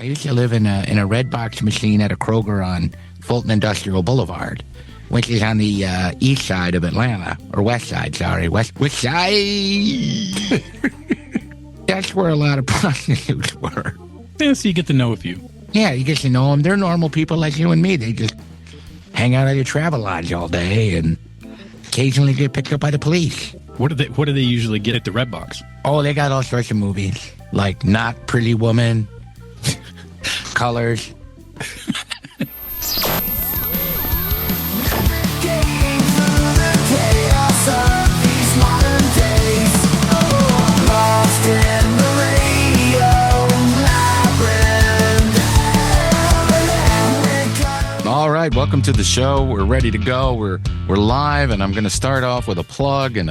I used to live in a red box machine at a Kroger on Fulton Industrial Boulevard, which is on the east side of Atlanta, or west side, sorry, west side. That's where a lot of prostitutes were. Yeah, so you get to know a few. Yeah, you get to know them. They're normal people like you and me. They just hang out at your travel lodge all day and occasionally get picked up by the police. What do they usually get at the red box? Oh, they got all sorts of movies, like Not Pretty Woman, Colors. All right, welcome to the show. We're ready to go. We're live, and I'm going to start off with a plug and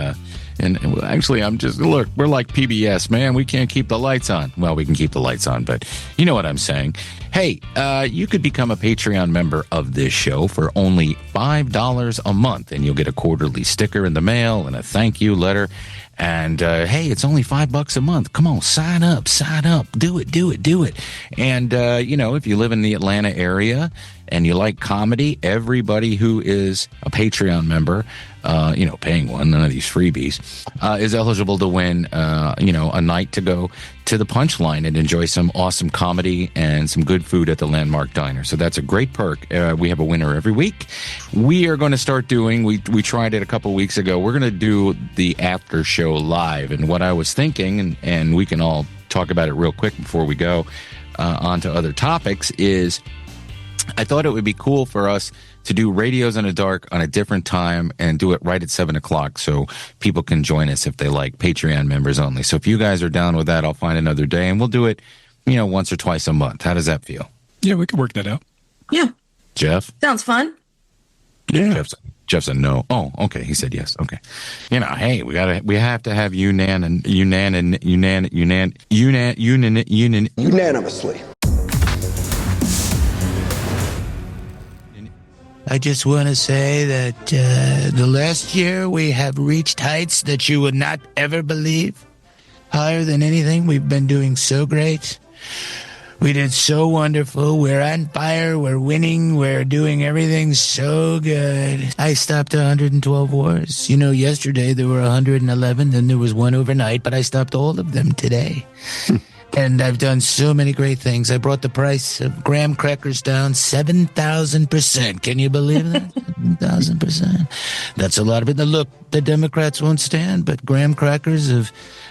actually, we're like PBS, man. We can't keep the lights on. Well, we can keep the lights on, but you know what I'm saying. Hey, you could become a Patreon member of this show for only $5 a month, and you'll get a quarterly sticker in the mail and a thank you letter. And, hey, it's only $5 a month. Come on, sign up. Do it. And, if you live in the Atlanta area and you like comedy, everybody who is a Patreon member, paying one, none of these freebies, is eligible to win, a night to go to the Punchline and enjoy some awesome comedy and some good food at the Landmark Diner. So that's a great perk. We have a winner every week. We are going to start doing, we tried it a couple weeks ago, we're going to do the after show live. And what I was thinking, and we can all talk about it real quick before we go on to other topics, is I thought it would be cool for us to do Radios in the Dark on a different time and do it right at 7 o'clock so people can join us if they like, Patreon members only. So if you guys are down with that, I'll find another day and we'll do it, once or twice a month. How does that feel? Yeah, we can work that out. Yeah. Jeff? Sounds fun. Yeah. Jeff said no. Oh, okay. He said yes. Okay. Hey, we have to have unanimously. I just want to say that the last year we have reached heights that you would not ever believe. Higher than anything. We've been doing so great. We did so wonderful. We're on fire. We're winning. We're doing everything so good. I stopped 112 wars. Yesterday there were 111, then there was one overnight, but I stopped all of them today. And I've done so many great things. I brought the price of graham crackers down 7,000%. Can you believe that? 7,000%. That's a lot of it. Now, look, the Democrats won't stand, but graham crackers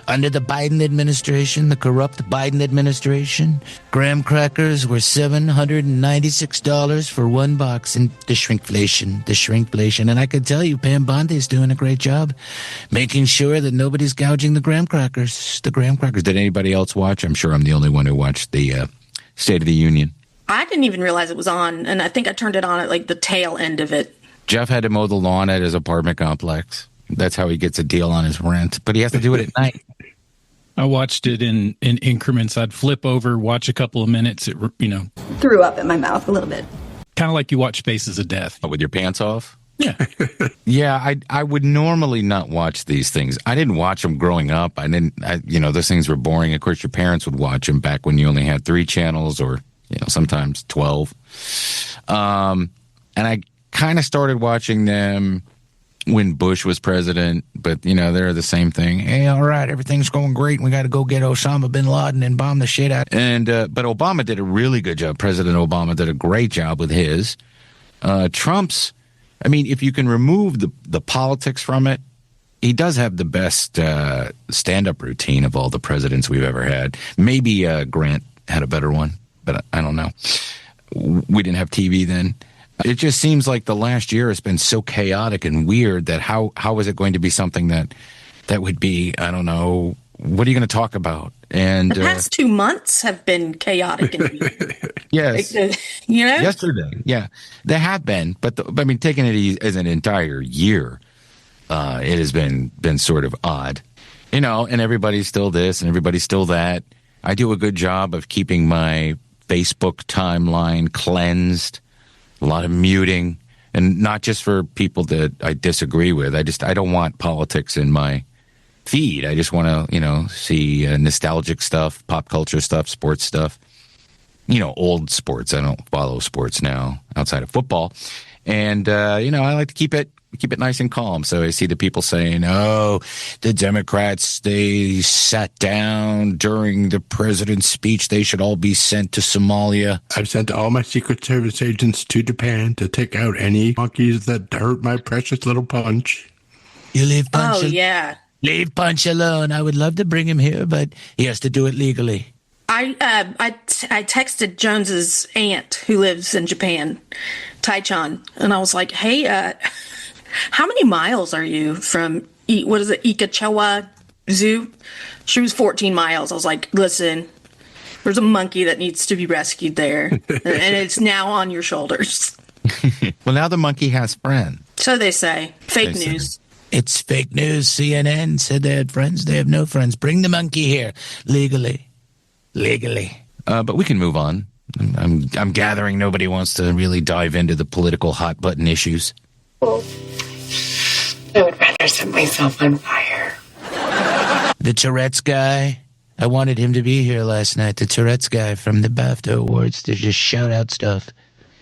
under the Biden administration, the corrupt Biden administration, graham crackers were $796 for one box. And the shrinkflation. And I can tell you, Pam Bondi's doing a great job making sure that nobody's gouging the graham crackers. Did anybody else watch? I'm sure I'm the only one who watched the State of the Union. I didn't even realize it was on, and I think I turned it on at the tail end of it. Jeff had to mow the lawn at his apartment complex. That's how he gets a deal on his rent, but he has to do it at night. I watched it in increments. I'd flip over, watch a couple of minutes. Threw up in my mouth a little bit. Kind of like you watch Faces of Death. With your pants off? Yeah. Yeah, I would normally not watch these things. I didn't watch them growing up. Those things were boring. Of course, your parents would watch them back when you only had 3 channels or, sometimes 12. And I kind of started watching them when Bush was president, but, they're the same thing. Hey, all right, everything's going great. We got to go get Osama bin Laden and bomb the shit out. And, but Obama did a really good job. President Obama did a great job with his. Trump's, if you can remove the politics from it, he does have the best stand-up routine of all the presidents we've ever had. Maybe Grant had a better one, but I don't know. We didn't have TV then. It just seems like the last year has been so chaotic and weird that how is it going to be something that would be, I don't know, what are you going to talk about? And the past 2 months have been chaotic and weird. Yes. Yesterday. Yeah, they have been. But taking it as an entire year, it has been sort of odd, and everybody's still this and everybody's still that. I do a good job of keeping my Facebook timeline cleansed, a lot of muting, and not just for people that I disagree with. I don't want politics in my feed. I just want to, see nostalgic stuff, pop culture stuff, sports stuff. old sports. I don't follow sports now outside of football. And, I like to keep it nice and calm. So I see the people saying, oh, the Democrats, they sat down during the president's speech. They should all be sent to Somalia. I've sent all my Secret Service agents to Japan to take out any monkeys that hurt my precious little Punch. You leave Punch. Oh, yeah. Leave Punch alone. I would love to bring him here, but he has to do it legally. I texted Jones's aunt who lives in Japan, Tai-chan, and I was like, hey, how many miles are you from, Ikachewa Zoo? She was 14 miles. I was like, listen, there's a monkey that needs to be rescued there, and it's now on your shoulders. Well, now the monkey has friends. So they say. Fake news. It's fake news. CNN said they had friends. They have no friends. Bring the monkey here legally. But we can move on. I'm gathering nobody wants to really dive into the political hot button issues. I would rather set myself on fire. The Tourette's guy. I wanted him to be here last night. The Tourette's guy from the Bafta Awards to just shout out stuff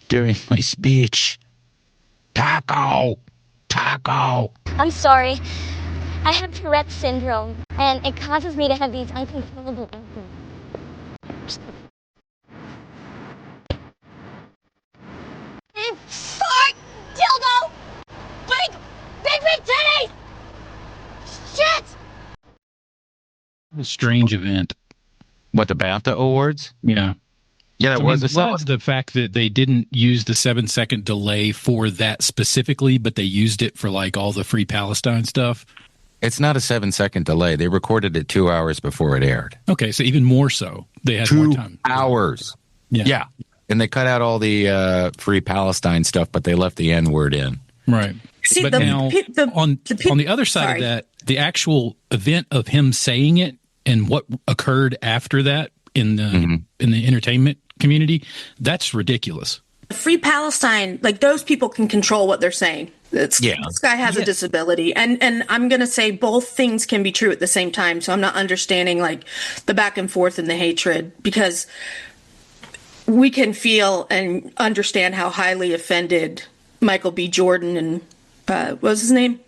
during my speech. Taco. I'm sorry. I have Tourette's syndrome, and it causes me to have these uncontrollable... Fart! Dildo! Big titties! Shit! A strange event. What, the BAFTA Awards? Yeah. Yeah, that was. Besides the fact that they didn't use the 7-second delay for that specifically, but they used it for like all the Free Palestine stuff. It's not a 7-second delay. They recorded it 2 hours before it aired. Okay, so even more so. They had more time. 2 hours. Yeah. And they cut out all the Free Palestine stuff, but they left the N-word in. Right. See, but now, on the other side of that, the actual event of him saying it and what occurred after that in the entertainment community, that's ridiculous. Free Palestine, like those people can control what they're saying. This guy has a disability, and I'm gonna say both things can be true at the same time. So I'm not understanding like the back and forth and the hatred, because we can feel and understand how highly offended Michael B. Jordan and what was his name?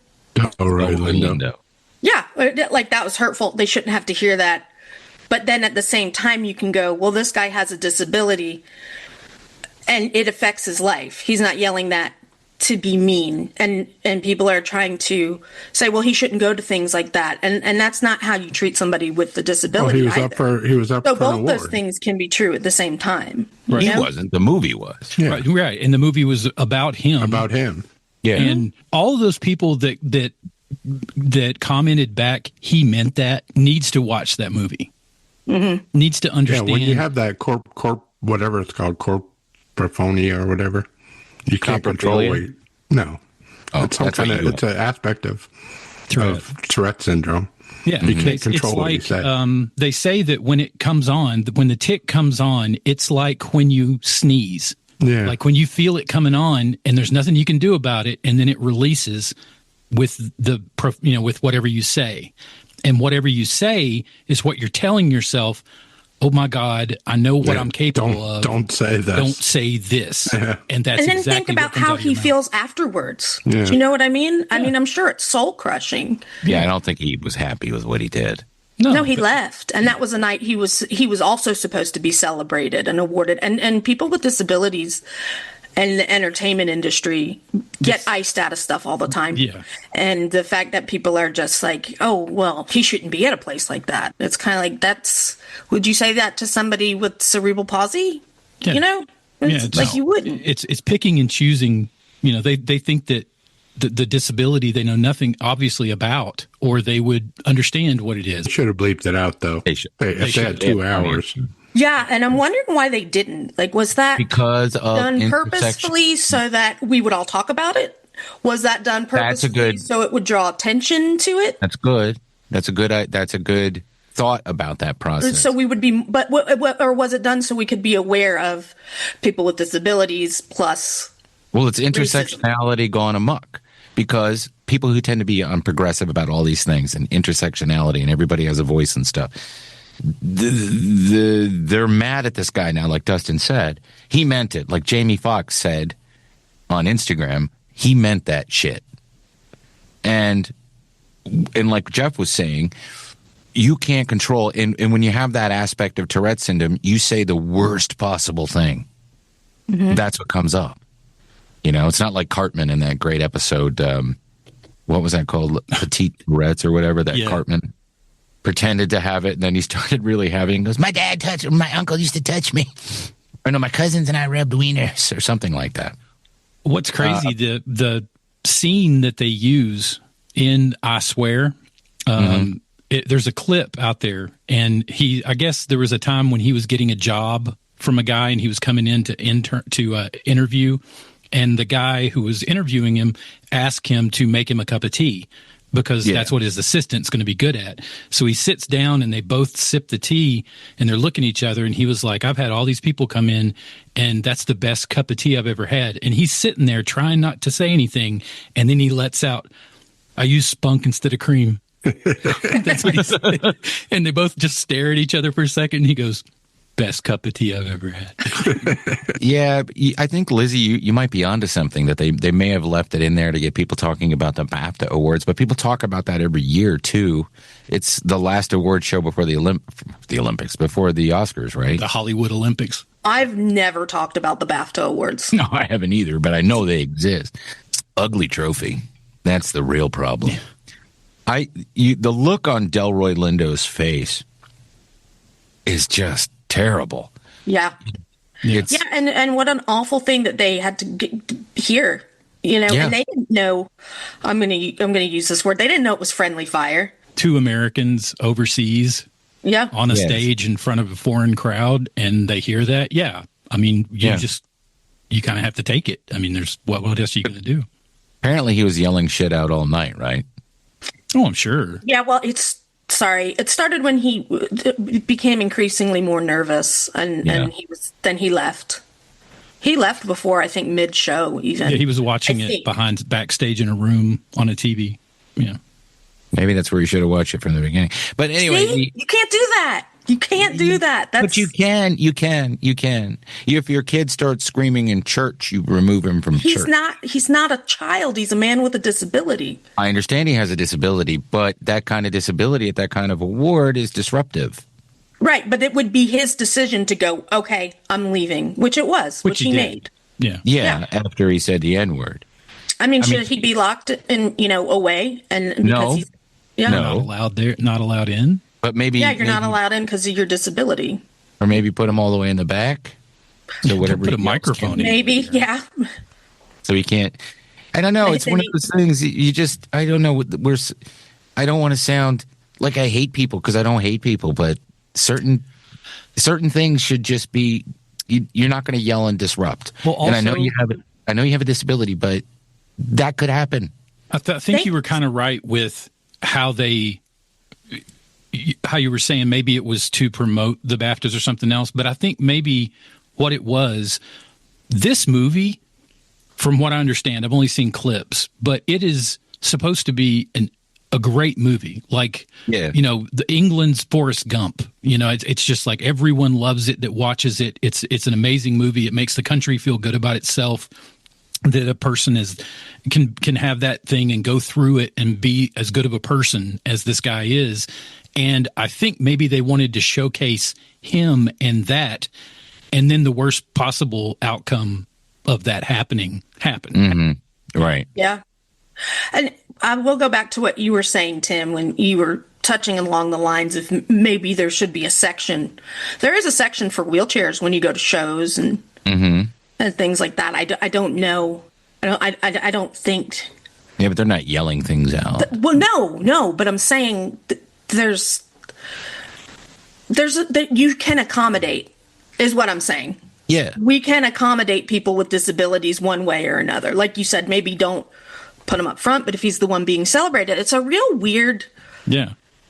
Oh, right, Lindo. Yeah, like that was hurtful. They shouldn't have to hear that. But then at the same time, you can go, well, this guy has a disability and it affects his life. He's not yelling that to be mean. And people are trying to say, well, he shouldn't go to things like that. And that's not how you treat somebody with a disability. Well, he was up for an both award. those things can be true at the same time. Right. He wasn't. The movie was. Yeah. Right. And the movie was about him. Yeah. And all of those people that commented back, he meant that, needs to watch that movie. Mm-hmm. Needs to understand. Yeah, when you have that corp, whatever it's called, corpophonia or whatever, you can't control weight. No. It's some kind of, it's an aspect of Tourette syndrome. Yeah. You can't control what you say. They say that when it comes on, when the tick comes on, it's like when you sneeze. Yeah. Like when you feel it coming on and there's nothing you can do about it, and then it releases with with whatever you say. And whatever you say is what you're telling yourself, oh my God, I know what I'm capable of. Don't say this. Don't say this. And that's then exactly think about what comes how out of your he mouth. feels afterwards. Yeah. Do you know what I mean? I mean, I'm sure it's soul crushing. Yeah, I don't think he was happy with what he did. No, he left, and that was a night he was also supposed to be celebrated and awarded. And people with disabilities and the entertainment industry get iced out of stuff all the time. Yeah. And the fact that people are just like, oh, well, he shouldn't be at a place like that. It's kind of like, would you say that to somebody with cerebral palsy? Yeah. You know? It's like you wouldn't. It's picking and choosing. They think that the disability they know nothing obviously about, or they would understand what it is. Should have bleeped it out, though. They should. If they had 2 hours. Yeah, and I'm wondering why they didn't. Like, was that because of done purposefully so that we would all talk about it? Was that done purposefully so it would draw attention to it? That's good. That's a good thought about that process. So we would be, or was it done so we could be aware of people with disabilities plus? Well, it's intersectionality gone amok, because people who tend to be unprogressive about all these things and intersectionality and everybody has a voice and stuff. they're mad at this guy now, like Dustin said. He meant it. Like Jamie Foxx said on Instagram, he meant that shit. And like Jeff was saying, you can't control, and when you have that aspect of Tourette syndrome, you say the worst possible thing. Mm-hmm. That's what comes up. You know, it's not like Cartman in that great episode, what was that called? Petite Tourette's or whatever, that Cartman pretended to have it, and then he started really having it. He goes, my uncle used to touch me. Or no, my cousins and I rubbed wieners, or something like that. What's crazy, the scene that they use in I Swear, there's a clip out there, and I guess there was a time when he was getting a job from a guy, and he was coming in to interview, and the guy who was interviewing him asked him to make him a cup of tea because that's what his assistant's going to be good at. So he sits down, and they both sip the tea, and they're looking at each other, and he was like, I've had all these people come in, and that's the best cup of tea I've ever had. And he's sitting there trying not to say anything, and then he lets out, I use spunk instead of cream. That's what he said. And they both just stare at each other for a second, and he goes, best cup of tea I've ever had. Yeah, I think, Lizzie, you might be onto something, that they may have left it in there to get people talking about the Bafta Awards, but people talk about that every year, too. It's the last award show before the Olympics, before the Oscars, right? The Hollywood Olympics. I've never talked about the Bafta Awards. No, I haven't either, but I know they exist. Ugly trophy. That's the real problem. The look on Delroy Lindo's face is just terrible. Yeah. And what an awful thing that they had to hear, you know, and they didn't know, I'm going to use this word. They didn't know it was friendly fire. 2 Americans overseas on a stage in front of a foreign crowd, and they hear that. Yeah. I mean, you kind of have to take it. I mean, there's what else are you going to do? Apparently he was yelling shit out all night, right? Oh, I'm sure. Yeah, well, it started when he became increasingly more nervous, and he left. He left before, I think, mid-show even. Yeah, he was watching it backstage in a room on a TV. Yeah. Maybe that's where you should have watched it from the beginning. But anyway. See? You can't do that. You can't do that. But you can. If your kid starts screaming in church, you remove him from church. He's not a child. He's a man with a disability. I understand he has a disability, but that kind of disability at that kind of award is disruptive. Right, but it would be his decision to go, okay, I'm leaving, which it was, which he made. Yeah, after he said the N-word. I mean, should he be locked in, away? And because not allowed there, not allowed in. But maybe you're not allowed in because of your disability. Or maybe put him all the way in the back. So whatever. Put a microphone in. Maybe, yeah. So he can't. I don't know. It's one of those things. I don't know. I don't want to sound like I hate people, because I don't hate people. But certain things should just be. You're not going to yell and disrupt. Well, also, and I know you have a disability, but that could happen. I think you were kind of right with how you were saying maybe it was to promote the BAFTAs or something else, but I think maybe what it was, this movie, from what I understand, I've only seen clips, but it is supposed to be a great movie. Like, the England's Forrest Gump. It's just like everyone loves it that watches it. It's an amazing movie. It makes the country feel good about itself, that a person can have that thing and go through it and be as good of a person as this guy is. And I think maybe they wanted to showcase him and that, and then the worst possible outcome of that happened. Mm-hmm. Right. Yeah. And I will go back to what you were saying, Tim, when you were touching along the lines of maybe there should be a section. There is a section for wheelchairs when you go to shows and things like that. I don't know. I don't think. Yeah, but they're not yelling things out. Well, no. But I'm saying there's you can accommodate, is what I'm saying. Yeah. We can accommodate people with disabilities one way or another. Like you said, maybe don't put him up front, but if he's the one being celebrated, it's a real weird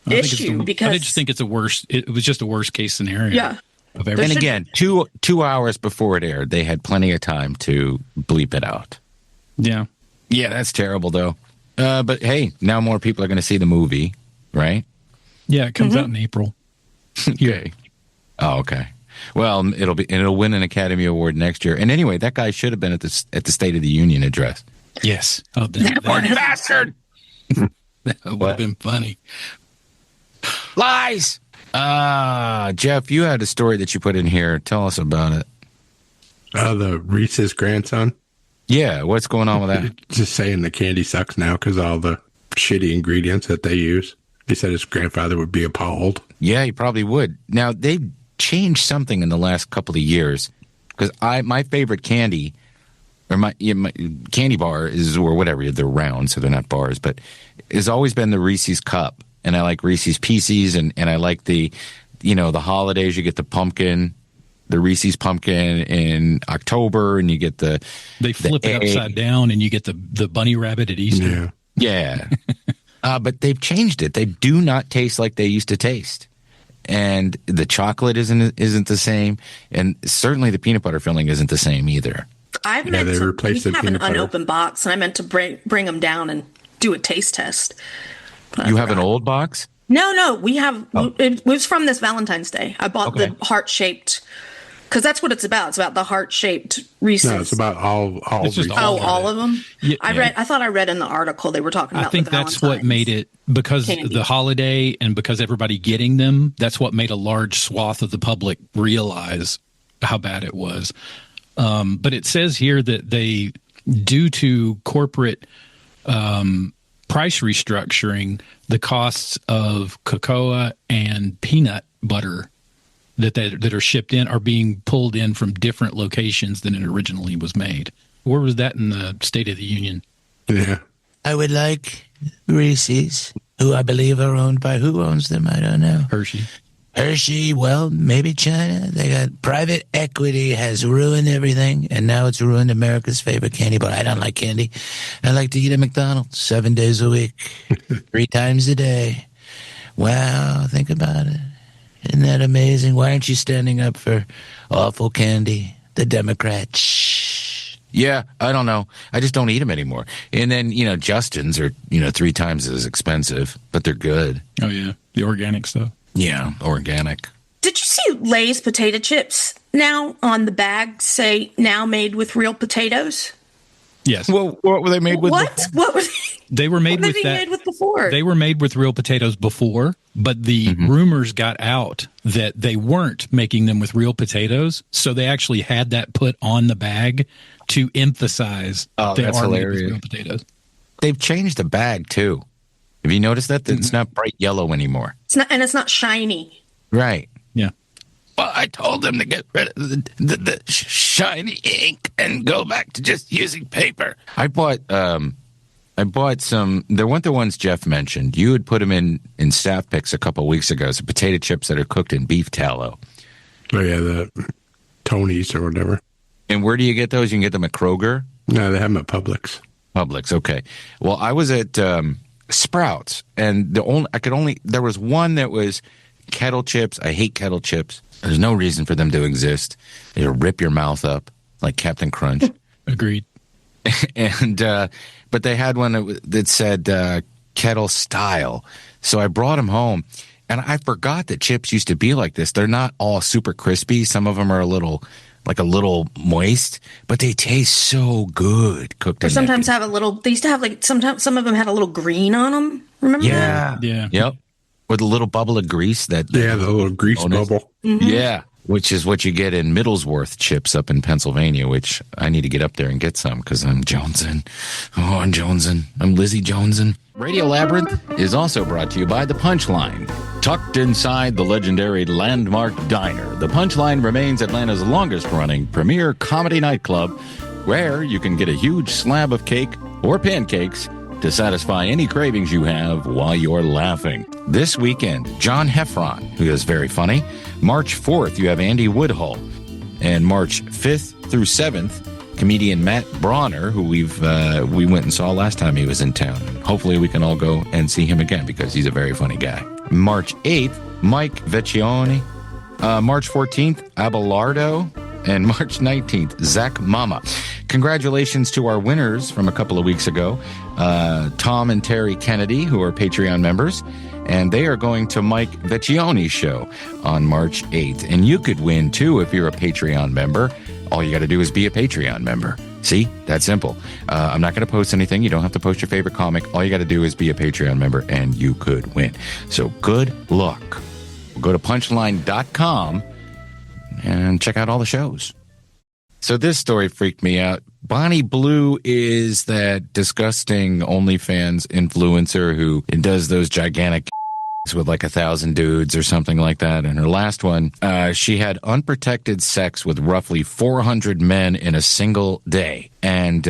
issue, because I just think it was just a worst case scenario. Yeah. And again, 2 hours before it aired, they had plenty of time to bleep it out. Yeah. Yeah, that's terrible, though. But hey, now more people are going to see the movie, right? Yeah, it comes out in April. Okay. Oh, okay. Well, it'll win an Academy Award next year. And anyway, that guy should have been at the State of the Union address. Yes. Oh, that bastard! That would have been funny. Lies! Jeff, you had a story that you put in here. Tell us about it. The Reese's grandson. Yeah, what's going on with that? Just saying the candy sucks now because all the shitty ingredients that they use. He said his grandfather would be appalled. Yeah, he probably would. Now, they've changed something in the last couple of years because my favorite candy, or my candy bar is, or whatever, they're round, so they're not bars, but it's always been the Reese's Cup. And I like Reese's Pieces, and I like the holidays, you get the pumpkin, the Reese's pumpkin in October, and you get they flip it upside down, and you get the bunny rabbit at Easter. Yeah. But they've changed it. They do not taste like they used to taste. And the chocolate isn't the same, and certainly the peanut butter filling isn't the same either. We have an unopened box, and I meant to bring them down and do a taste test. You have an old box? No, we have. Oh. It was from this Valentine's Day. I bought the heart-shaped, because that's what it's about. It's about the heart-shaped Reese's. No, it's about all all of them. Yeah, I thought I read in the article they were talking about. I think that's what made it, because the holiday and because everybody getting them. That's what made a large swath of the public realize how bad it was. But it says here that they, due to corporate price restructuring, the costs of cocoa and peanut butter that are shipped in are being pulled in from different locations than it originally was made. Where was that in the State of the Union? Yeah. I would like Reese's, who I believe are owned by, who owns them? I don't know. Hershey, well, maybe China. They got private equity has ruined everything, and now it's ruined America's favorite candy bar. I don't like candy. I like to eat at McDonald's 7 days a week, 3 times a day. Wow, think about it. Isn't that amazing? Why aren't you standing up for awful candy? The Democrats. Yeah, I don't know. I just don't eat them anymore. And then, Justin's are, 3 times as expensive, but they're good. Oh, yeah. The organic stuff. Yeah, organic. Did you see Lay's potato chips now on the bag say now made with real potatoes? Yes. Well, what were they made with? What? Before? What were they? They were made with that. Made with before? They were made with real potatoes before, but the rumors got out that they weren't making them with real potatoes, so they actually had that put on the bag to emphasize they are made with real potatoes. They've changed the bag too. Have you noticed that? It's not bright yellow anymore. It's not, and it's not shiny. Right. Yeah. Well, I told them to get rid of the shiny ink and go back to just using paper. I bought some. They weren't the ones Jeff mentioned. You had put them in staff picks a couple of weeks ago. So potato chips that are cooked in beef tallow. Oh yeah, the Tony's or whatever. And where do you get those? You can get them at Kroger. No, they have them at Publix. Publix, okay. Well, I was at Sprouts, and there was one that was kettle chips. I hate kettle chips. There's no reason for them to exist. They'll rip your mouth up like Captain Crunch. Agreed. And but they had one that said kettle style. So I brought them home, and I forgot that chips used to be like this. They're not all super crispy. Some of them are a little moist, but they taste so good cooked. Or sometimes have a little. They used to have sometimes some of them had a little green on them. Remember? Yeah. Yep. With a little bubble of grease. The little grease bubble. Mm-hmm. Yeah. Which is what you get in Middlesworth chips up in Pennsylvania, which I need to get up there and get some because I'm jonesing. Oh, I'm jonesing. I'm Lizzie jonesing. Radio Labyrinth is also brought to you by The Punchline. Tucked inside the legendary Landmark Diner, The Punchline remains Atlanta's longest-running premier comedy nightclub, where you can get a huge slab of cake or pancakes to satisfy any cravings you have while you're laughing. This weekend, John Heffron, who is very funny. March 4th, you have Andy Woodhull. And March 5th through 7th, comedian Matt Bronner, who we went and saw last time he was in town. Hopefully we can all go and see him again because he's a very funny guy. March 8th, Mike Vecchione. March 14th, Abelardo. And March 19th, Zach Mama. Congratulations to our winners from a couple of weeks ago, Tom and Terry Kennedy, who are Patreon members, and they are going to Mike Vecchione's show on March 8th. And you could win, too, if you're a Patreon member. All you got to do is be a Patreon member. See? That's simple. I'm not going to post anything. You don't have to post your favorite comic. All you got to do is be a Patreon member, and you could win. So good luck. Go to punchline.com and check out all the shows. So this story freaked me out. Bonnie Blue is that disgusting OnlyFans influencer who does those gigantic with like 1,000 dudes or something like that. And her last one, she had unprotected sex with roughly 400 men in a single day. And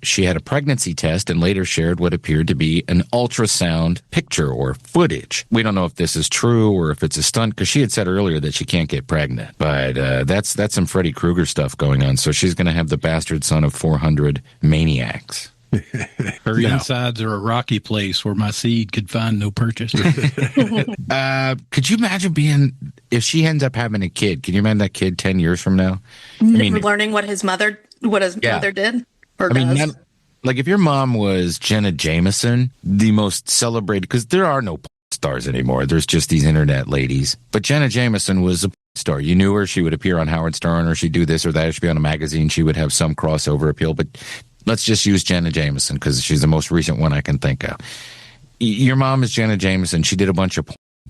she had a pregnancy test and later shared what appeared to be an ultrasound picture or footage. We don't know if this is true or if it's a stunt, because she had said earlier that she can't get pregnant. But that's some Freddy Krueger stuff going on. So she's going to have the bastard son of 400 maniacs. Her insides are a rocky place where my seed could find no purchase. Could you imagine if she ends up having a kid? Can you imagine that kid 10 years from now? Learning what his mother did or does. Like if your mom was Jenna Jameson, the most celebrated, because there are no stars anymore. There's just these internet ladies. But Jenna Jameson was a star. You knew her. She would appear on Howard Stern, or she'd do this or that. She'd be on a magazine. She would have some crossover appeal. But let's just use Jenna Jameson because she's the most recent one I can think of. Your mom is Jenna Jameson. She did a bunch of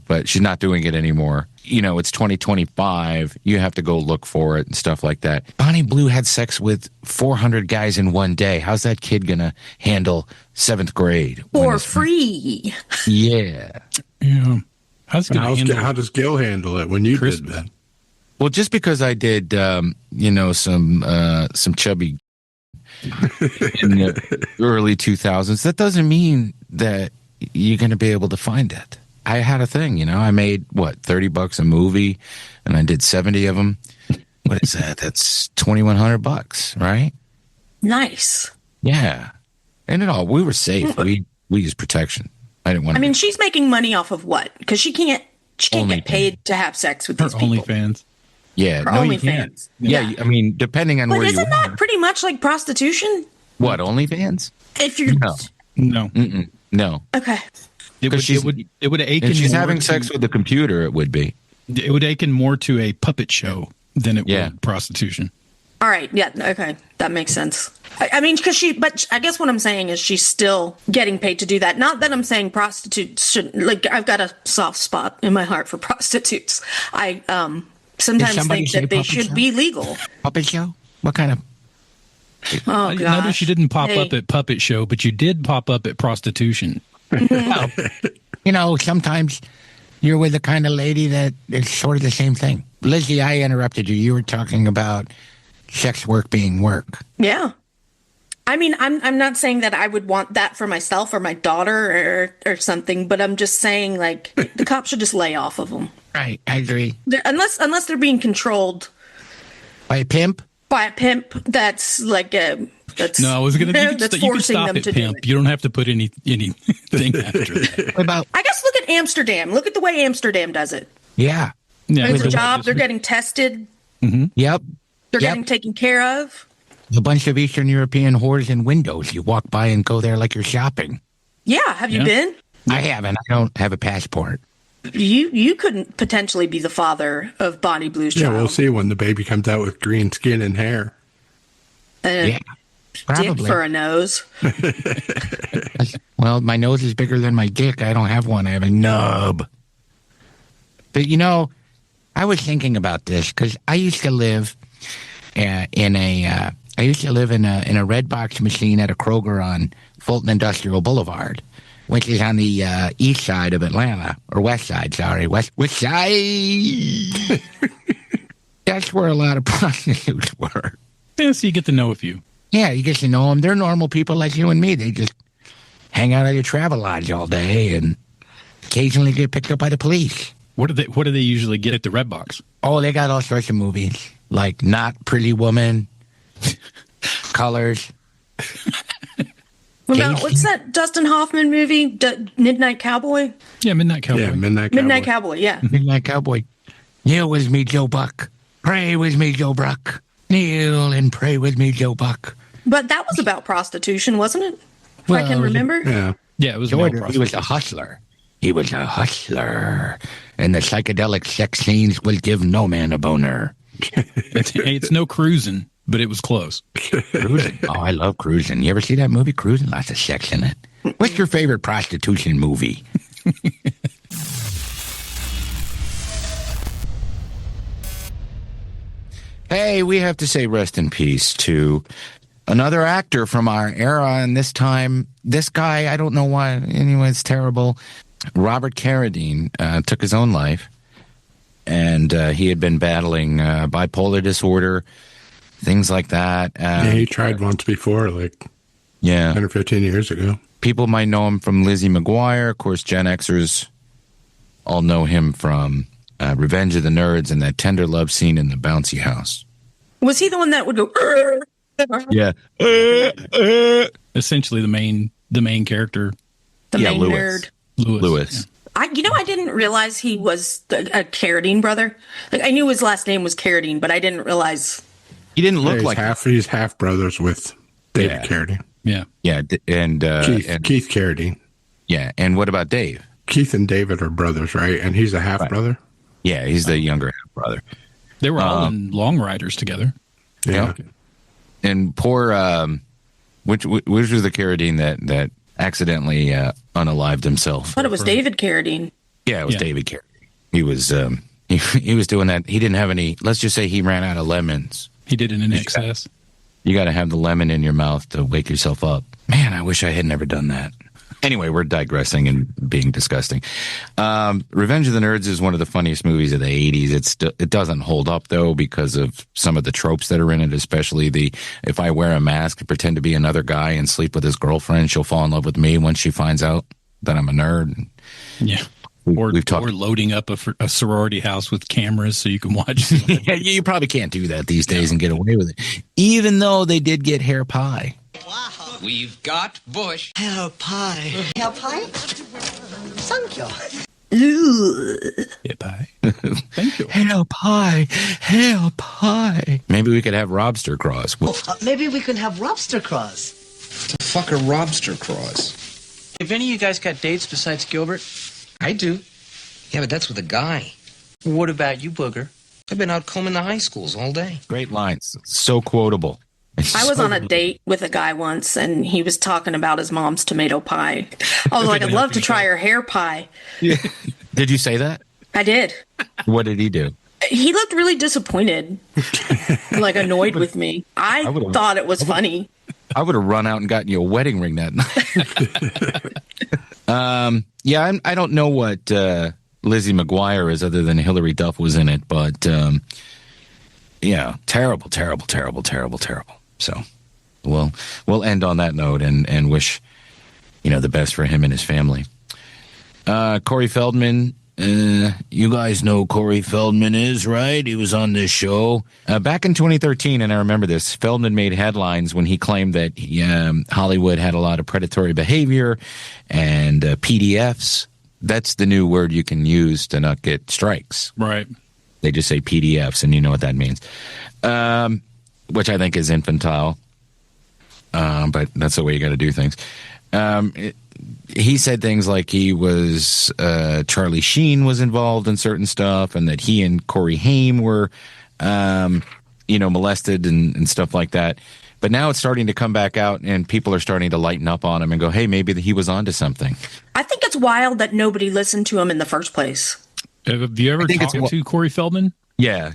but she's not doing it anymore. You know, it's 2025. You have to go look for it and stuff like that. Bonnie Blue had sex with 400 guys in one day. How's that kid going to handle 7th grade? For free. Yeah. Yeah. How does Gil handle it when you did that? Well, just because I did, some chubby in the early 2000s, that doesn't mean that you're going to be able to find it. I had a thing, I made $30 a movie, and I did 70 of them. What is that? That's $2,100, right? Nice. Yeah. And we were safe. We used protection. I didn't want to. I mean, she's making money off of what? Because she can't get paid to have sex with these people. OnlyFans. Yeah. Her OnlyFans. Yeah. I mean, depending on where you are. Isn't that pretty much like prostitution? What, OnlyFans? If you're No. No. Okay. It would akin. If she's having sex with the computer, it would be. It would akin more to a puppet show than it would prostitution. All right. Yeah. Okay. That makes sense. I mean, but I guess what I'm saying is she's still getting paid to do that. Not that I'm saying prostitutes shouldn't, I've got a soft spot in my heart for prostitutes. I sometimes think that they should be legal. Puppet show? What kind of? Oh, gosh. Notice you didn't pop up at puppet show, but you did pop up at prostitution. Well, sometimes you're with the kind of lady that it's sort of the same thing. Lizzie, I interrupted you. You were talking about sex work being work. Yeah. I mean, I'm not saying that I would want that for myself or my daughter or something, but I'm just saying, the cops should just lay off of them. Right, I agree. Unless they're being controlled by a pimp. By a pimp that's no, I was going to. You can stop at pimp. You don't have to put anything after that. I guess look at Amsterdam. Look at the way Amsterdam does it. Yeah. There's a job. They're getting tested. Mm-hmm. Yep. They're getting taken care of. A bunch of Eastern European whores in windows. You walk by and go there like you're shopping. Yeah. Have you been? I haven't. I don't have a passport. You couldn't potentially be the father of Bonnie Blue's child. Yeah, we'll see when the baby comes out with green skin and hair. Yeah. Probably. Dick for a nose. Well, my nose is bigger than my dick. I don't have one. I have a nub. But I was thinking about this because I used to live in a red box machine at a Kroger on Fulton Industrial Boulevard, which is on the east side of Atlanta, or west side. Sorry, west side. That's where a lot of prostitutes were. Yeah, so you get to know a few. Yeah, you get to know them. They're normal people like you and me. They just hang out at your travel lodge all day and occasionally get picked up by the police. What do they usually get at the Red Box? Oh, they got all sorts of movies, like Not Pretty Woman, Colors. What's that Dustin Hoffman movie, Midnight Cowboy? Yeah, Midnight Cowboy. Yeah, Midnight Cowboy, yeah. Midnight Cowboy. Kneel with me, Joe Buck. Pray with me, Joe Buck. Kneel and pray with me, Joe Buck. But that was about prostitution, wasn't it? If I can remember. Yeah. Yeah, it was. He was a hustler. He was a hustler, and the psychedelic sex scenes will give no man a boner. It's no cruising, but it was close. Cruising. Oh, I love Cruising. You ever see that movie, Cruising? Lots of sex in it. What's your favorite prostitution movie? Hey, we have to say rest in peace to another actor from our era, and this time, this guy, I don't know why, anyway, it's terrible. Robert Carradine took his own life, and he had been battling bipolar disorder, things like that. Yeah, he tried once before, like 10 or 15 years ago. People might know him from Lizzie McGuire. Of course, Gen Xers all know him from Revenge of the Nerds and that tender love scene in the bouncy house. Was he the one that would go? Yeah. Essentially, the main character. The main Lewis. nerd. Lewis. I didn't realize he was a Carradine brother. Like, I knew his last name was Carradine, but I didn't realize He didn't look like he's half brothers with David Carradine. Yeah. Yeah, and Keith Carradine. Yeah, and what about Dave? Keith and David are brothers, right? And he's a half brother. Yeah, he's the younger half brother. They were all in Long Riders together. Yeah. And poor, which was the Carradine that accidentally unalived himself? I thought it was David Carradine. Yeah, it was David Carradine. He was he was doing that. He didn't have any. Let's just say he ran out of lemons. He did it in excess. You got to have the lemon in your mouth to wake yourself up. Man, I wish I had never done that. Anyway, we're digressing and being disgusting. Revenge of the Nerds is one of the funniest movies of the 80s. It doesn't hold up, though, because of some of the tropes that are in it, especially the if I wear a mask and pretend to be another guy and sleep with his girlfriend, she'll fall in love with me once she finds out that I'm a nerd. Yeah. Or loading up a sorority house with cameras so you can watch. Yeah, you probably can't do that these days and get away with it, even though they did get hair pie. Wow. We've got Bush. Hair pie. Hair pie? Thank you. Hair pie. Thank you. Hair pie. Hair pie. Maybe we could have Robster Cross. Maybe we can have Robster Cross. The fuck a Robster Cross? Have any of you guys got dates besides Gilbert? I do. Yeah, but that's with a guy. What about you, Booger? I've been out combing the high schools all day. Great lines. So quotable. I was on a date with a guy once, and he was talking about his mom's tomato pie. I was like, I'd love to try her hair pie. Yeah. Did you say that? I did. What did he do? He looked really disappointed, like annoyed with me. I thought it was funny. I would have run out and gotten you a wedding ring that night. Yeah, I don't know what Lizzie McGuire is other than Hillary Duff was in it, but yeah, terrible. So we'll end on that note and wish the best for him and his family. Corey Feldman. You guys know who Corey Feldman is, right? He was on this show back in 2013, and I remember this. Feldman made headlines when he claimed that Hollywood had a lot of predatory behavior and PDFs. That's the new word you can use to not get strikes. Right. They just say PDFs, and you know what that means, which I think is infantile, but that's the way you got to do things. He said things like he was Charlie Sheen was involved in certain stuff, and that he and Corey Haim were, molested and stuff like that. But now it's starting to come back out, and people are starting to lighten up on him and go, "Hey, maybe he was onto something." I think it's wild that nobody listened to him in the first place. Have you ever talked to Corey Feldman? Yeah.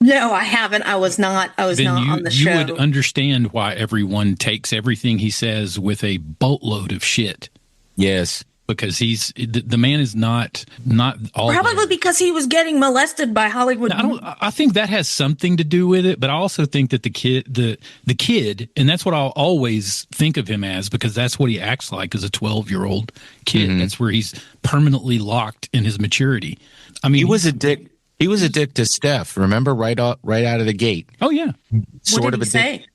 No, I haven't. I was not on the show. You would understand why everyone takes everything he says with a boatload of shit. Yes. Because the man is not all probably there. Because he was getting molested by Hollywood. I think that has something to do with it, but I also think that the kid, and that's what I'll always think of him as, because that's what he acts like as a 12-year-old kid. Mm-hmm. That's where he's permanently locked in his maturity. I mean, he was a dick. He was a dick to Steph. Remember, right out of the gate. Oh yeah. What did he say?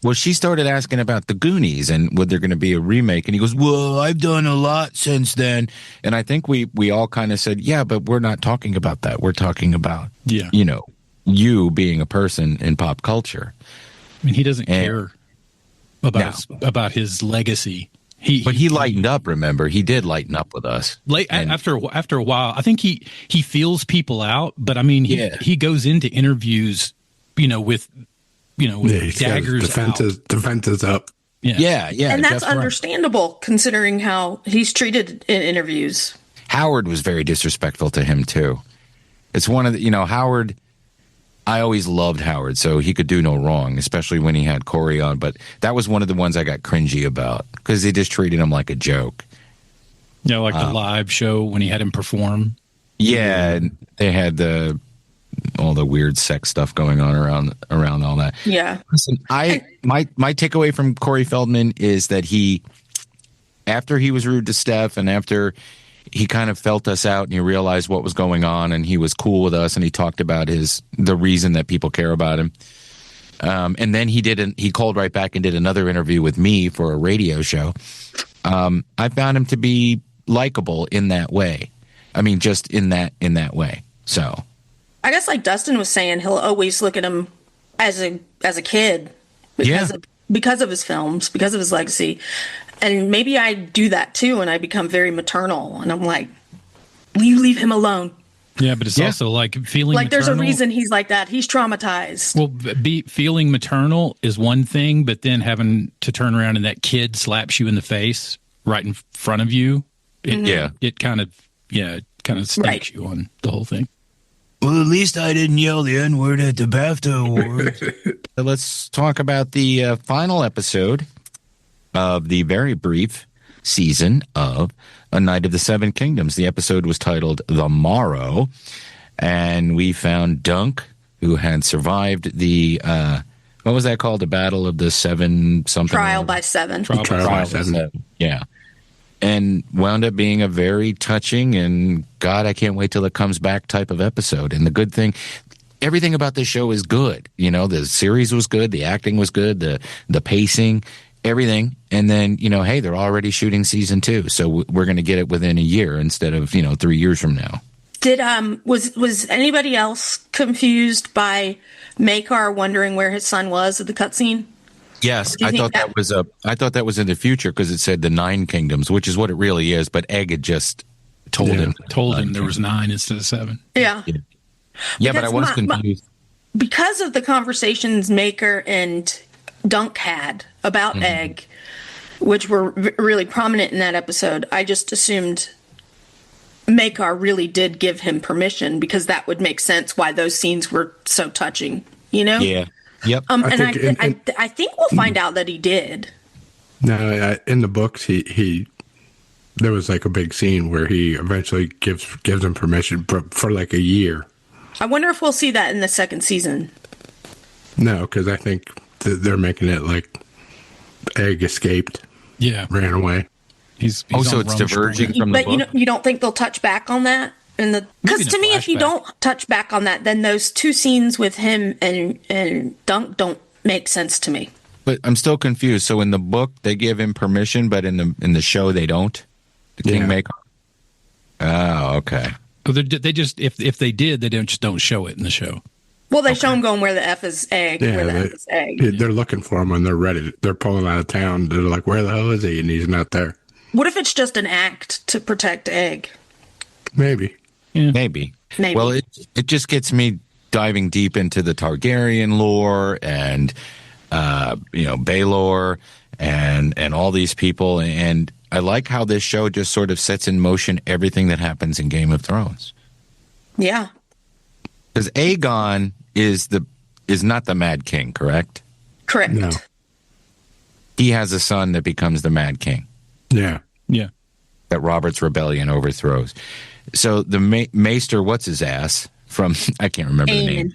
Well, she started asking about the Goonies and whether they're going to be a remake. And he goes, well, I've done a lot since then. And I think we all kind of said, yeah, but we're not talking about that. We're talking about, you being a person in pop culture. I mean, he doesn't care about his legacy. But he lightened up. Remember, he did lighten up with us. After a while, I think he feels people out. But I mean, he goes into interviews, with daggers. Defenses up. Yeah. And that's understandable considering how he's treated in interviews. Howard was very disrespectful to him too. It's one of the, Howard. I always loved Howard, so he could do no wrong, especially when he had Corey on. But that was one of the ones I got cringy about because they just treated him like a joke. Like the live show when he had him perform. Yeah, and they had all the weird sex stuff going on around all that. Yeah. Listen, my takeaway from Corey Feldman is that after he was rude to Steph and after he kind of felt us out and he realized what was going on and he was cool with us and he talked about the reason that people care about him. And then he called right back and did another interview with me for a radio show. I found him to be likable in that way. I mean, just in that way. So I guess like Dustin was saying, he'll always look at him as a kid because of his films, because of his legacy. And maybe I do that too, and I become very maternal. And I'm like, will you leave him alone? Yeah, but it's also like feeling like maternal. There's a reason he's like that. He's traumatized. Well, feeling maternal is one thing, but then having to turn around and that kid slaps you in the face right in front of you, it kind of stinks you on the whole thing. Well, at least I didn't yell the N-word at the Bafta Awards. Let's talk about the final episode of the very brief season of A Night of the Seven Kingdoms. The episode was titled The Morrow, and we found Dunk, who had survived the, what was that called? The Battle of the Seven something? Trial by Seven. Trial by Seven. Yeah. And wound up being a very touching and, God, I can't wait till it comes back type of episode. And the good thing, everything about this show is good. The series was good, the acting was good, the pacing, everything. And then, hey, they're already shooting season 2. So we're going to get it within a year instead of, 3 years from now. Did was anybody else confused by Makar wondering where his son was at the cutscene? Yes, I thought that was in the future because it said the 9 kingdoms, which is what it really is. But Egg had just told him there was 9 instead of 7. Yeah. Yeah, but I was confused. Because of the conversations Maker and Dunk had about Egg, which were really prominent in that episode, I just assumed Makar really did give him permission because that would make sense why those scenes were so touching, Yeah. Yep. I think we'll find out that he did. No, in the books, he there was like a big scene where he eventually gives him permission for like a year. I wonder if we'll see that in the second season. No, because I think they're making it like Egg escaped. Yeah, ran away. He's so it's diverging from the book. But you don't think they'll touch back on that? Because to me, if you don't touch back on that, then those 2 scenes with him and Dunk don't make sense to me. But I'm still confused. So in the book, they give him permission, but in the show, they don't. The Kingmaker. Oh, okay. Well, they just if they did, they don't show it in the show. Well, they show him going where the F is Egg. Yeah, where the F is Egg. They're looking for him when they're ready. They're pulling out of town. They're like, "Where the hell is he?" And he's not there. What if it's just an act to protect Egg? Maybe. Yeah. Maybe. Well, it just gets me diving deep into the Targaryen lore and Baelor and all these people, and I like how this show just sort of sets in motion everything that happens in Game of Thrones. Yeah. Because Aegon is not the Mad King, correct? Correct. No. He has a son that becomes the Mad King. Yeah. Yeah. That Robert's rebellion overthrows. So the Maester, what's his ass from? I can't remember the name.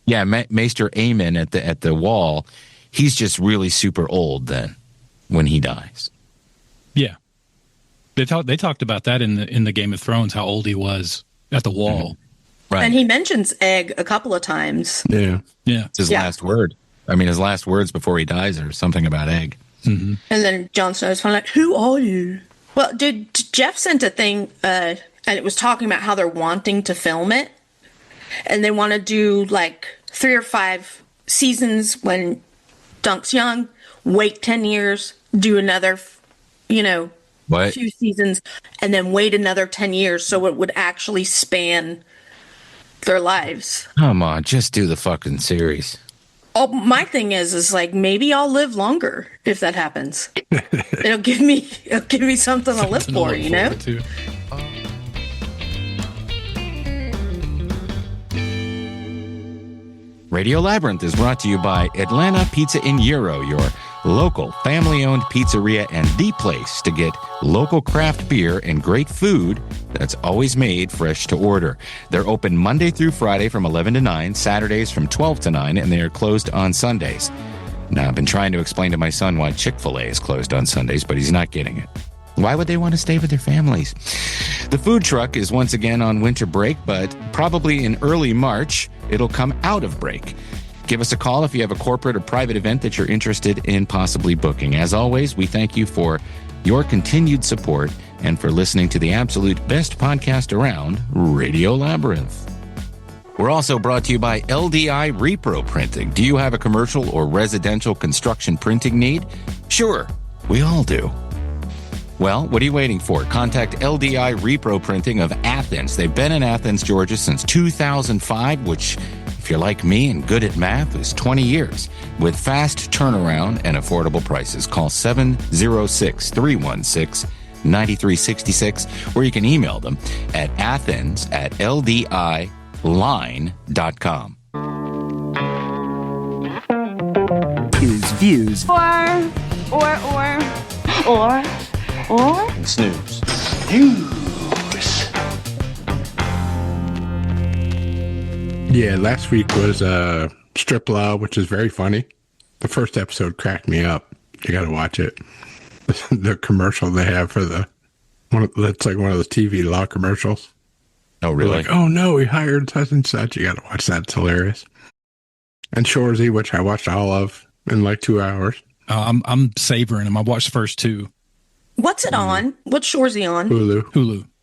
Yeah, Maester Aemon at the wall. He's just really super old then when he dies. Yeah, they talked about that in the Game of Thrones, how old he was at the wall. Mm-hmm. Right, and he mentions Egg a couple of times. Yeah. It's his last word. I mean, his last words before he dies are something about Egg. Mm-hmm. And then Jon Snow's finally like, "Who are you?" Well, Jeff sent a thing. And it was talking about how they're wanting to film it. And they want to do like 3 or 5 seasons when Dunk's young, wait 10 years, do another What? 2 seasons and then wait another 10 years so it would actually span their lives. Come on, just do the fucking series. Oh, my thing is like maybe I'll live longer if that happens. it'll give me something to live for, you know? Radio Labyrinth is brought to you by Atlanta Pizza in Euro, your local family-owned pizzeria and the place to get local craft beer and great food that's always made fresh to order. They're open Monday through Friday from 11 to 9, Saturdays from 12 to 9, and they are closed on Sundays. Now, I've been trying to explain to my son why Chick-fil-A is closed on Sundays, but he's not getting it. Why would they want to stay with their families? The food truck is once again on winter break, but probably in early March, it'll come out of break. Give us a call if you have a corporate or private event that you're interested in possibly booking. As always, we thank you for your continued support and for listening to the absolute best podcast around, Radio Labyrinth. We're also brought to you by LDI Repro Printing. Do you have a commercial or residential construction printing need? Sure, we all do. Well, what are you waiting for? Contact LDI Repro Printing of Athens. They've been in Athens, Georgia since 2005, which, if you're like me and good at math, is 20 years. With fast turnaround and affordable prices. Call 706-316-9366, or you can email them at athens@ldiline.com. Views. Or Snooze. Yeah, last week was Strip Law, which is very funny. The first episode cracked me up. You got to watch it. The commercial they have for that's like one of the TV law commercials. Oh, really? Like, oh no, we hired such and such. You got to watch that. It's hilarious. And Shoresy, which I watched all of in like 2 hours. I'm savoring them. I watched the first 2. What's it on? What shore's he on? Hulu.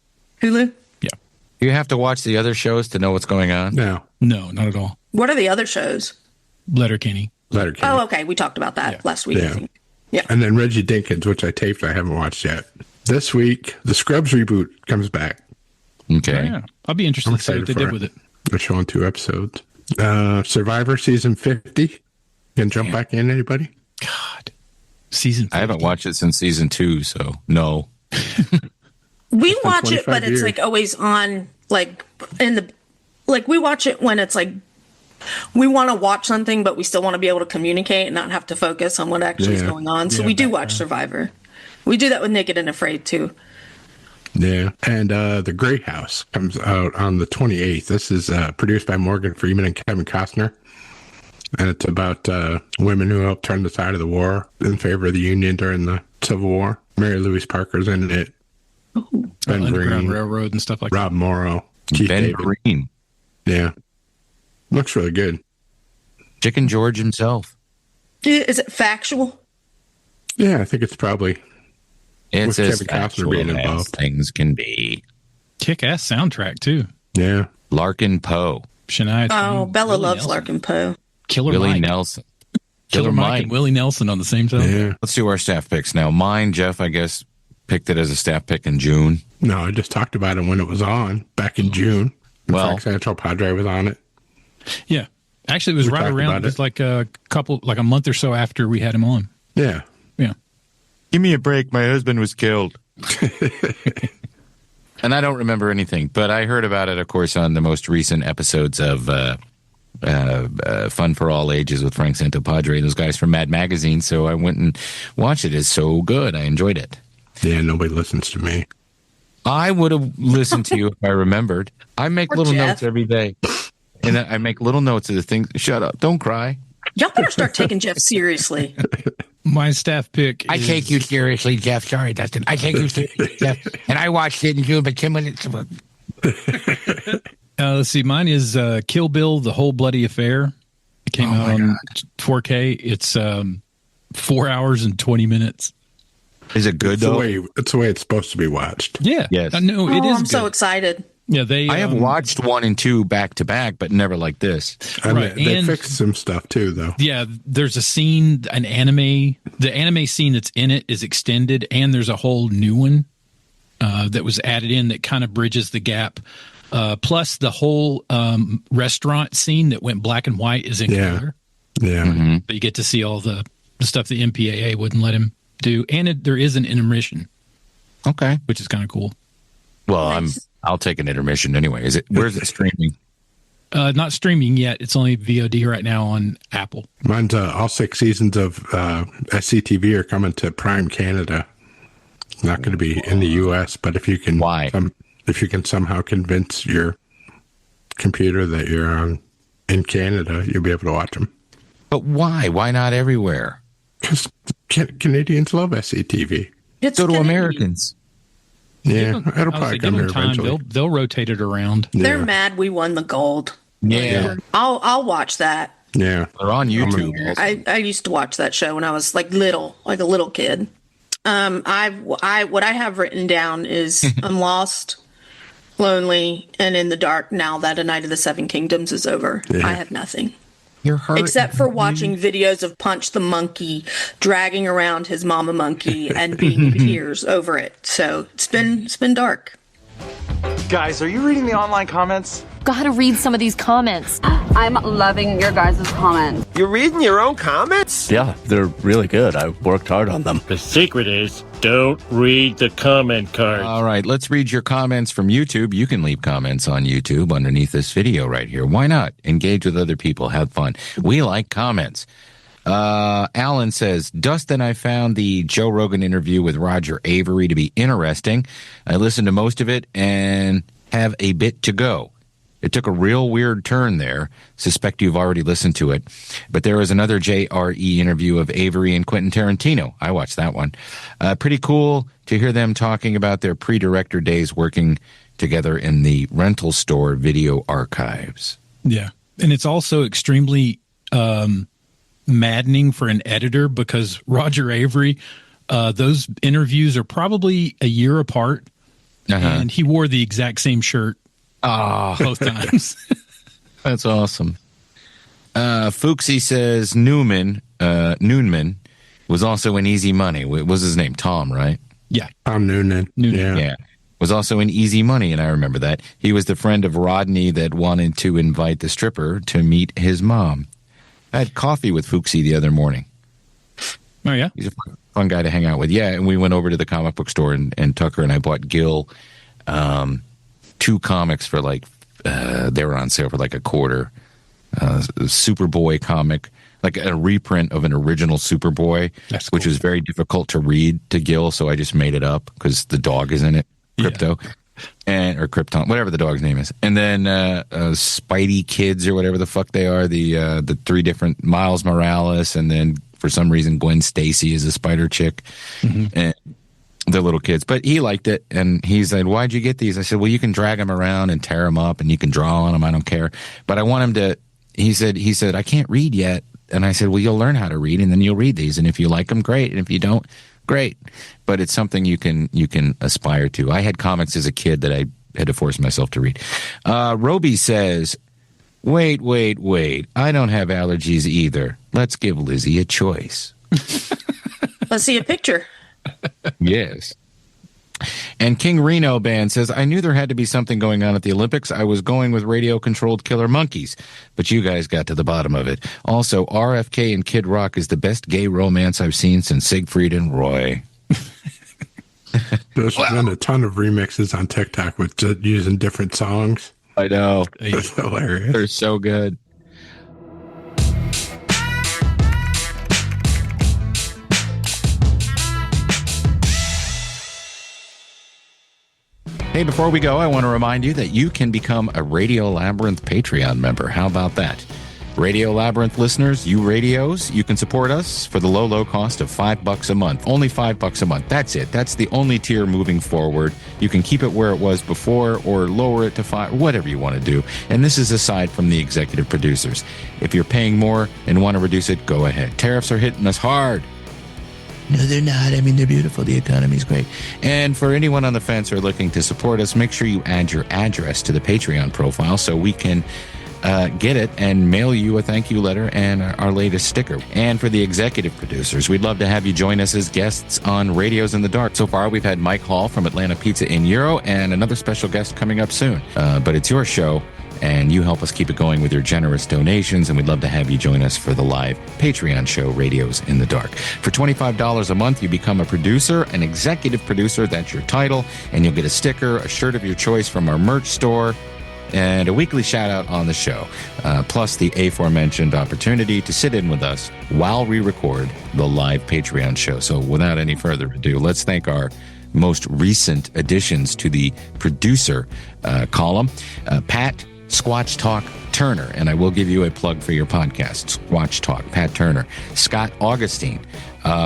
Yeah. Do you have to watch the other shows to know what's going on? No, not at all. What are the other shows? Letterkenny. Oh, okay. We talked about that last week, I think. Yeah. And then Reggie Dinkins, which I taped, I haven't watched yet. This week, the Scrubs reboot comes back. Okay. Yeah. I'll be interested to see what they did with it. They're showing 2 episodes. Survivor season 50. Can jump back in, anybody? God. Season 50. I haven't watched it since season 2, so no. We watch it, but years. it's like always on, like we watch it when it's like we want to watch something, but we still want to be able to communicate and not have to focus on what actually is going on. So we do watch Survivor. We do that with Naked and Afraid too. Yeah. And The Great House comes out on the 28th. This is produced by Morgan Freeman and Kevin Costner. And it's about women who helped turn the tide of the war in favor of the Union during the Civil War. Mary Louise Parker's in it. Ben Underground Green, Railroad and stuff like Rob Morrow, Keith Ben David. Green. Yeah. Looks really good. Chicken George himself. Is it factual? Yeah, I think it's probably It's with as Kevin Costner factual being as involved. things can be. Kick-ass soundtrack, too. Yeah. Larkin Poe. Shania Oh, Twain, Bella Willie loves Nelson. Larkin Poe. Killer Willie Mike. Nelson. Killer Mike and Willie Nelson on the same time. Yeah. Let's do our staff picks now. Mine, Jeff, I guess, picked it as a staff pick in June. No, I just talked about it when it was on back in June. Well- Frank Sancho Padre was on it. Yeah. Actually, it was We right talked around, about it was like a month or so after we had him on. Yeah. Yeah. Give me a break. My husband was killed. And I don't remember anything, but I heard about it, of course, on the most recent episodes of Fun for All Ages with Frank Santopadre, those guys from Mad Magazine. So I went and watched it. It's so good. I enjoyed it. Yeah, nobody listens to me. I would have listened to you if I remembered. I make Poor little Jeff. notes every day. And I make little notes of the things. Shut up. Don't cry. Y'all better start taking Jeff seriously. My staff pick I is, take you seriously, Jeff. Sorry, Dustin. I take you seriously, Jeff. And I watched it in June, but 10 minutes ago. let's see, mine is Kill Bill, The Whole Bloody Affair. It came out on 4K. It's 4 hours and 20 minutes. Is it good, though? It's the way it's supposed to be watched. Yeah. Yes. No, it is I'm good. so excited. Yeah, I have watched 1 and 2 back to back, but never like this. And Right, they and- fixed some stuff too, though. Yeah, there's a scene, an anime. The anime scene that's in it is extended, and there's a whole new one that was added in that kind of bridges the gap. Plus, the whole restaurant scene that went black and white is in color. Yeah. Mm-hmm. But you get to see all the stuff the MPAA wouldn't let him do. And there is an intermission, Okay. which is kind of cool. Well, I'll take an intermission anyway. Where's it streaming? Not streaming yet. It's only VOD right now on Apple. Mine's all 6 seasons of SCTV are coming to Prime Canada. Not going to be in the U.S., but if you can, if you can somehow convince your computer that you're in Canada, you'll be able to watch them. But why? Why not everywhere? Because Canadians love SCTV. So do Americans. Yeah, it'll probably come here eventually. They'll rotate it around. They're mad we won the gold. Yeah. I'll watch that. Yeah. They're on YouTube. I used to watch that show when I was like a little kid. What I have written down is I'm lost, lonely, and in the dark now that A Night of the Seven Kingdoms is over. Yeah. I have nothing. You're hurt. Except for watching videos of Punch the monkey dragging around his mama monkey and being in tears over it. So it's been dark. Guys, are you reading the online comments? Gotta read some of these comments. I'm loving your guys' comments. You're reading your own comments? Yeah, they're really good. I worked hard on them. The secret is don't read the comment cards. All right, let's read your comments from YouTube. You can leave comments on YouTube underneath this video right here. Why not? Engage with other people. Have fun. We like comments. Alan says, Dustin, I found the Joe Rogan interview with Roger Avery to be interesting. I listened to most of it and have a bit to go. It took a real weird turn there. Suspect you've already listened to it. But there was another JRE interview of Avery and Quentin Tarantino. I watched that one. Pretty cool to hear them talking about their pre-director days working together in the rental store video archives. Yeah. And it's also extremely maddening for an editor because Roger Avery, those interviews are probably a year apart. And he wore the exact same shirt both times. That's awesome. Fuchsy says Noonman was also in Easy Money. What was his name? Tom, right? Yeah. Tom Noonan. Yeah. Was also in Easy Money, and I remember that. He was the friend of Rodney that wanted to invite the stripper to meet his mom. I had coffee with Fuchsy the other morning. Oh, yeah? He's a fun guy to hang out with. Yeah, and we went over to the comic book store, and Tucker and I bought Gil 2 comics for they were on sale for like $0.25. A Superboy comic, like a reprint of an original Superboy, which was very difficult to read to Gil, so I just made it up because the dog is in it, Crypto. Yeah. Or Krypton, whatever the dog's name is. And then Spidey Kids or whatever the fuck they are, the 3 different Miles Morales, and then for some reason Gwen Stacy is a spider chick. And they're little kids, but he liked it, and he said, "Why'd you get these?" I said, "Well, you can drag them around and tear them up, and you can draw on them. I don't care, but I want him to." He said, "I can't read yet," and I said, "Well, you'll learn how to read, and then you'll read these, and if you like them, great, and if you don't, great." But it's something you can aspire to. I had comics as a kid that I had to force myself to read. Roby says, "Wait, I don't have allergies either. Let's give Lizzie a choice." Let's see a picture. Yes. And King Reno Band says, I knew there had to be something going on at the Olympics. I was going with radio-controlled killer monkeys, but you guys got to the bottom of it. Also, RFK and Kid Rock is the best gay romance I've seen since Siegfried and Roy. There's been a ton of remixes on TikTok with just using different songs. I know. It's hilarious. They're so good. Hey, before we go, I want to remind you that you can become a Radio Labyrinth Patreon member. How about that? Radio Labyrinth listeners, you radios, you can support us for the low cost of $5 a month. Only $5 a month. That's it. That's the only tier moving forward. You can keep it where it was before or lower it to $5, whatever you want to do. And this is aside from the executive producers. If you're paying more and want to reduce it, go ahead. Tariffs are hitting us hard. No, they're not. I mean, they're beautiful. The economy's great. And for anyone on the fence or looking to support us, make sure you add your address to the Patreon profile so we can get it and mail you a thank you letter and our latest sticker. And for the executive producers, we'd love to have you join us as guests on Radios in the Dark. So far, we've had Mike Hall from Atlanta Pizza in Euro and another special guest coming up soon. But it's your show, and you help us keep it going with your generous donations, and we'd love to have you join us for the live Patreon show, Radios in the Dark. For $25 a month, you become a producer, an executive producer, that's your title, and you'll get a sticker, a shirt of your choice from our merch store, and a weekly shout-out on the show, plus the aforementioned opportunity to sit in with us while we record the live Patreon show. So without any further ado, let's thank our most recent additions to the producer column, Pat Squatch Talk Turner, and I will give you a plug for your podcast, Squatch Talk, Pat Turner, Scott Augustine.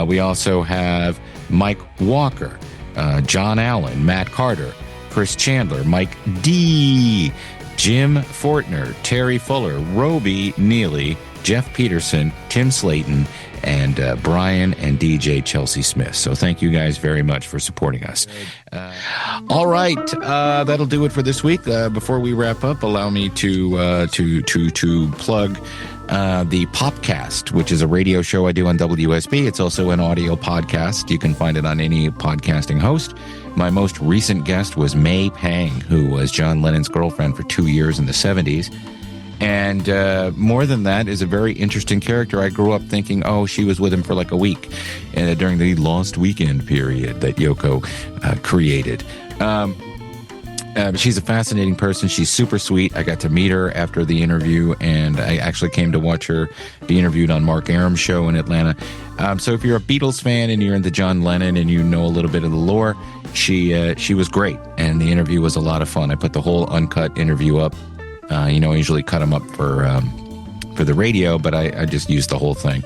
We also have Mike Walker, John Allen, Matt Carter, Chris Chandler, Mike D., Jim Fortner, Terry Fuller, Roby Neely, Jeff Peterson, Tim Slayton, and Brian and DJ Chelsea Smith. So thank you guys very much for supporting us. All right, that'll do it for this week. Before we wrap up, allow me to plug the Popcast, which is a radio show I do on WSB. It's also an audio podcast. You can find it on any podcasting host. My most recent guest was May Pang, who was John Lennon's girlfriend for 2 years in the 70s. And more than that, is a very interesting character. I grew up thinking, oh, she was with him for like a week during the Lost Weekend period that Yoko created. She's a fascinating person. She's super sweet. I got to meet her after the interview, and I actually came to watch her be interviewed on Mark Aram's show in Atlanta. So if you're a Beatles fan and you're into John Lennon and you know a little bit of the lore, she was great, and the interview was a lot of fun. I put the whole uncut interview up. I usually cut them up for the radio, but I just used the whole thing.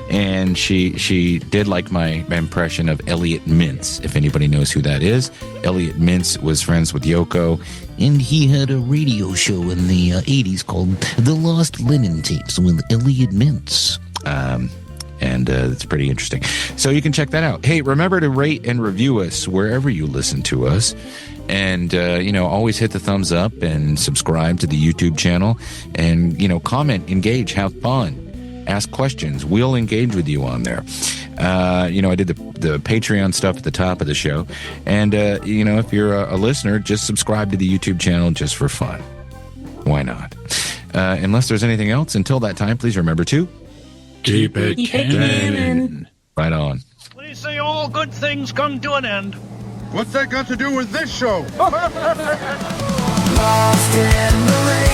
And she did like my impression of Elliot Mintz, if anybody knows who that is. Elliot Mintz was friends with Yoko, and he had a radio show in the 80s called The Lost Lennon Tapes with Elliot Mintz. And it's pretty interesting. So you can check that out. Hey, remember to rate and review us wherever you listen to us. And, always hit the thumbs up and subscribe to the YouTube channel. And, comment, engage, have fun. Ask questions. We'll engage with you on there. I did the Patreon stuff at the top of the show. And, if you're a listener, just subscribe to the YouTube channel just for fun. Why not? Unless there's anything else, until that time, please remember to keep it canon. Right on. They say all good things come to an end. What's that got to do with this show? Lost in the rain.